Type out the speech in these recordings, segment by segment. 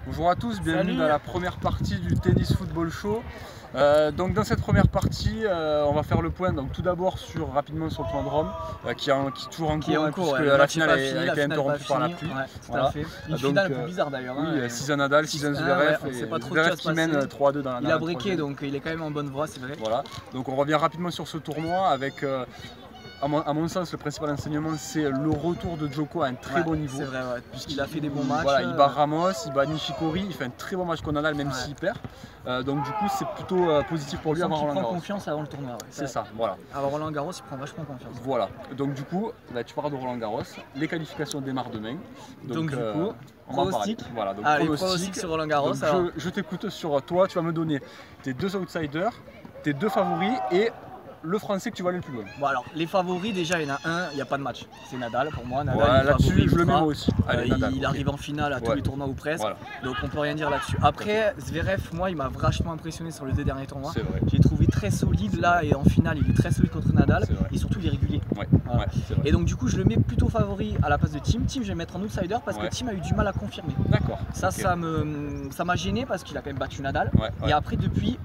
Bonjour à tous, bienvenue Salut. dans la première partie du Tennis Football Show. Donc dans cette première partie, on va faire le point donc, tout d'abord rapidement sur le tournoi de Rome qui est toujours en cours, puisque ouais, la finale a été interrompue par la pluie. Ouais, tout à fait. Une finale un peu bizarre d'ailleurs. Oui, 6-1 Nadal, 6-1 Zverev, et Zverev qui mène 3-2 dans la Il a briqué, donc il est quand même en bonne voie, c'est vrai. Voilà, donc on revient rapidement sur ce tournoi avec... à mon sens, le principal enseignement, c'est le retour de Djoko à un très bon niveau. C'est vrai, puisqu'il a fait des bons matchs. Voilà, il bat Ramos, il bat Nishikori, il fait un très bon match contre Nadal, même s'il perd. Donc du coup, c'est plutôt positif pour lui avant Roland Garros. Il prend confiance avant le tournoi. C'est ça, voilà. Avant Roland Garros, il prend vachement confiance. Voilà, donc du coup, tu parles de Roland Garros, les qualifications démarrent demain. Donc du coup, on va en parler. Voilà, donc pronostic sur Roland Garros. Donc, je t'écoute sur toi, tu vas me donner tes deux outsiders, tes deux favoris et le français que tu vas aller le plus loin. Bon alors, les favoris, déjà il y en a un, il n'y a pas de match. C'est Nadal pour moi. Nadal, ouais, là-dessus, je le mets moi aussi. Allez, Nadal, il arrive en finale à tous les tournois ou presque. Voilà. Donc on peut rien dire là-dessus. Après, Zverev, moi, il m'a vachement impressionné sur les deux derniers tournois. C'est vrai. J'ai trouvé très solide là et en finale, il est très solide contre Nadal. Et surtout, il est régulier. Ouais. Voilà. Ouais, c'est vrai. Et donc du coup, je le mets plutôt favori à la place de Thiem. Thiem, je vais mettre en outsider parce que Thiem a eu du mal à confirmer. D'accord. Ça, ça m'a gêné parce qu'il a quand même battu Nadal. Ouais. Et après, depuis,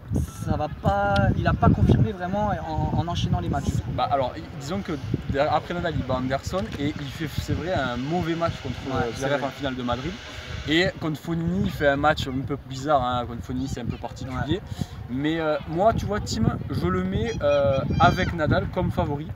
ça va pas, il n'a pas confirmé vraiment en enchaînant les matchs. Bah alors, disons que après Nadal, il bat Anderson et il fait, c'est vrai, un mauvais match contre Zverev en finale de Madrid. Et contre Fognini, il fait un match un peu bizarre, hein. Contre Fognini, c'est un peu particulier. Mais moi, tu vois, Thiem, je le mets avec Nadal comme favori.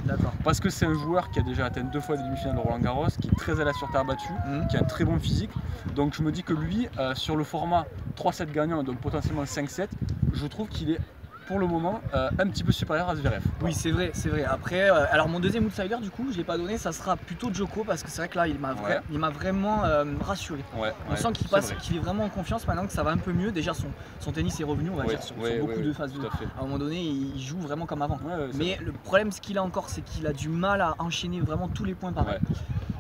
Parce que c'est un joueur qui a déjà atteint 2 fois les demi-finales de Roland Garros, qui est très à l'aise sur terre battue, qui a un très bon physique. Donc je me dis que lui, sur le format 3-7 gagnant, donc potentiellement 5-7, je trouve qu'il est pour le moment un petit peu supérieur à Zverev. Oui, c'est vrai, c'est vrai. Après, alors mon deuxième outsider, du coup, je ne l'ai pas donné, ça sera plutôt Djoko parce que c'est vrai que là, il m'a vraiment rassuré. On sent qu'il est vraiment en confiance maintenant que ça va un peu mieux. Déjà, son tennis est revenu, on va dire, sur beaucoup de phases. À un moment donné, il joue vraiment comme avant. Mais le problème, ce qu'il a encore, c'est qu'il a du mal à enchaîner vraiment tous les points pareil.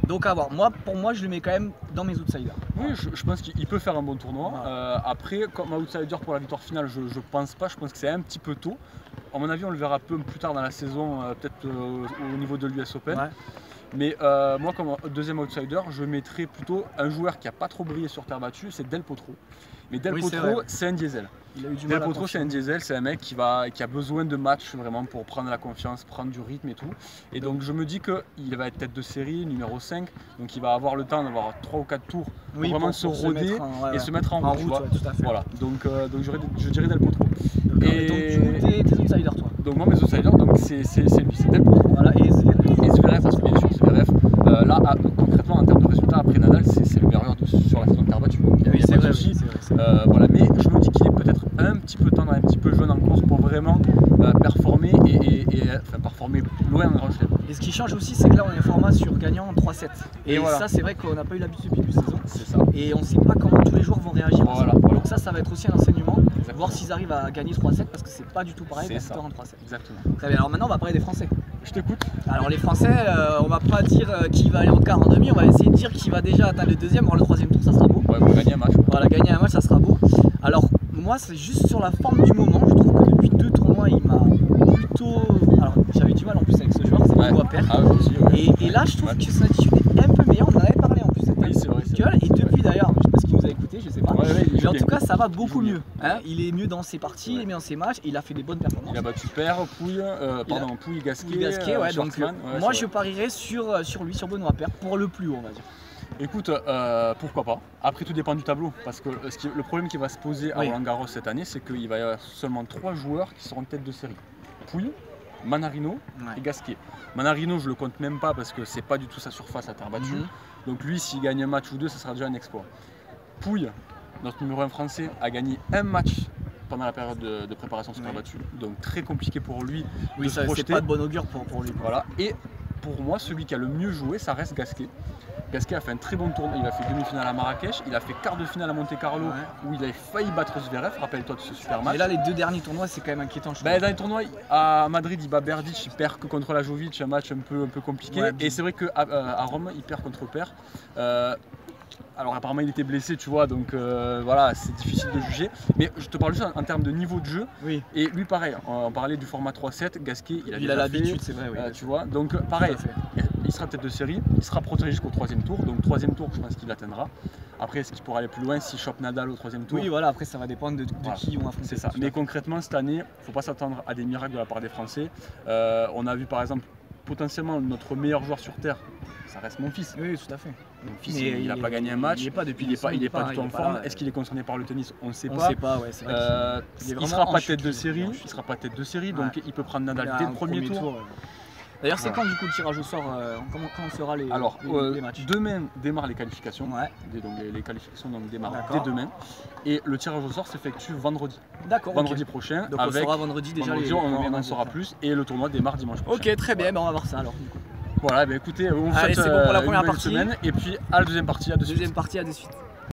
Donc à voir. Pour moi, je le mets quand même dans mes outsiders. Oui, je pense qu'il peut faire un bon tournoi. Après, comme outsider pour la victoire finale, je pense pas. Je pense que c'est un petit peu tôt. À mon avis, on le verra un peu plus tard dans la saison, peut-être au niveau de l'US Open. Mais moi, comme deuxième outsider, je mettrais plutôt un joueur qui n'a pas trop brillé sur terre battue, c'est Del Potro. Mais Del Potro, c'est un diesel. Del Potro, c'est un diesel, c'est un mec qui a besoin de matchs vraiment pour prendre la confiance, prendre du rythme et tout. Et donc je me dis qu'il va être tête de série, numéro 5, donc il va avoir le temps d'avoir 3 ou 4 tours pour vraiment se roder et se mettre en route. Tout à fait. Voilà, donc je dirais Del Potro. Et donc tu mets tes outsiders, toi. Donc moi mes outsiders, c'est lui, c'est Del Potro. Voilà, et Zverev, parce que bien sûr Zverev, là concrètement en termes de résultats après Nadal, c'est le meilleur sur la saison de terre battue. Oui, c'est vrai. Voilà, mais je me dis qu'il est peut-être un petit peu tendre, un petit peu jeune encore pour vraiment performer enfin performer loin en grand chelem. Et ce qui change aussi, c'est que là on est format sur gagnant en 3-7. Et voilà. Ça, c'est vrai qu'on n'a pas eu l'habitude depuis une saison. C'est ça. Et on ne sait pas comment tous les joueurs vont réagir. Voilà. Donc ça va être aussi un enseignement. Voir s'ils arrivent à gagner 3-7 parce que c'est pas du tout pareil d'être en 3-7. Exactement. Très bien. Alors maintenant, on va parler des Français. Je t'écoute. Alors les Français, on va pas dire qui va aller en quart, en demi, on va essayer de dire qui va déjà atteindre le deuxième, alors le troisième tour, ça sera beau. Ouais, pour gagner un match. Voilà, gagner un match, ça sera beau. Alors moi, c'est juste sur la forme du moment, je trouve que depuis 2 tournois, il m'a plutôt... Alors j'avais du mal en plus avec ce joueur, c'est Benoît Paire. Et là, je trouve que son attitude est un peu meilleure, on en avait parlé en plus. Oui, c'est vrai. Et depuis d'ailleurs, je sais pas ce qu'il nous a écouté, je sais pas. Mais en tout cas, ça va beaucoup mieux. Il est mieux dans ses parties, il est mieux dans ses matchs, et il a fait des bonnes performances. Il a battu Paire, Pouille, Gasquet, donc moi je parierais sur lui, sur Benoît Paire, pour le plus haut, on va dire. Écoute, pourquoi pas. Après, tout dépend du tableau. Parce que le problème qui va se poser à Roland Garros cette année, c'est qu'il va y avoir seulement 3 joueurs qui seront tête de série. Pouille, Manarino et Gasquet. Manarino, je le compte même pas parce que c'est pas du tout sa surface à terre battue. Donc lui, s'il gagne un match ou 2, ça sera déjà un exploit. Pouille, notre numéro 1 français, a gagné un match pendant la période de préparation sur terre battue. Donc très compliqué pour lui de se projeter. C'est pas de bon augure pour lui. Voilà. Et pour moi, celui qui a le mieux joué, ça reste Gasquet. Gasquet a fait un très bon tournoi, il a fait demi-finale à Marrakech, il a fait quart de finale à Monte-Carlo où il avait failli battre Zverev, rappelle-toi de ce super match. Et là, les 2 derniers tournois, c'est quand même inquiétant. Dans les tournois, à Madrid, il bat Berdych, il perd que contre Lajovic, un match un peu compliqué. Et c'est vrai qu'à Rome, il perd contre Paire. Alors apparemment il était blessé, tu vois, donc voilà, c'est difficile de juger. Mais je te parle juste en termes de niveau de jeu. Et lui pareil, on parlait du format 3-7, Gasquet, il a l'habitude, c'est vrai. Tu vois, donc pareil, il sera tête de série, il sera protégé jusqu'au 3e tour, donc 3e tour je pense qu'il l'atteindra. Après, est-ce qu'il pourra aller plus loin s'il chope Nadal au 3e tour? Oui, voilà, après ça va dépendre de qui ils vont affronter. C'est ça. Mais concrètement, cette année, il ne faut pas s'attendre à des miracles de la part des Français. On a vu par exemple potentiellement notre meilleur joueur sur Terre, ça reste Monfils. Oui, tout à fait. Monfils, il n'a pas gagné un match, il n'est pas du tout en forme. Est-ce qu'il est concerné par le tennis? On ne sait pas. On ne sait pas, ouais, c'est vrai. Il ne sera pas tête de série, donc il peut prendre Nadal dès le premier tour. D'ailleurs, c'est quand du coup le tirage au sort, quand sera les matchs? Demain démarrent les qualifications. Donc les qualifications démarrent dès demain. Et le tirage au sort s'effectue vendredi. D'accord. Vendredi prochain. Donc on saura vendredi déjà. On en saura plus. Et le tournoi démarre dimanche prochain. Ok, très bien. On va voir ça alors. Voilà, écoutez, on vous souhaite c'est bon pour la première partie. Semaine. Et puis à la deuxième partie, à de suite. Deuxième partie, à de suite.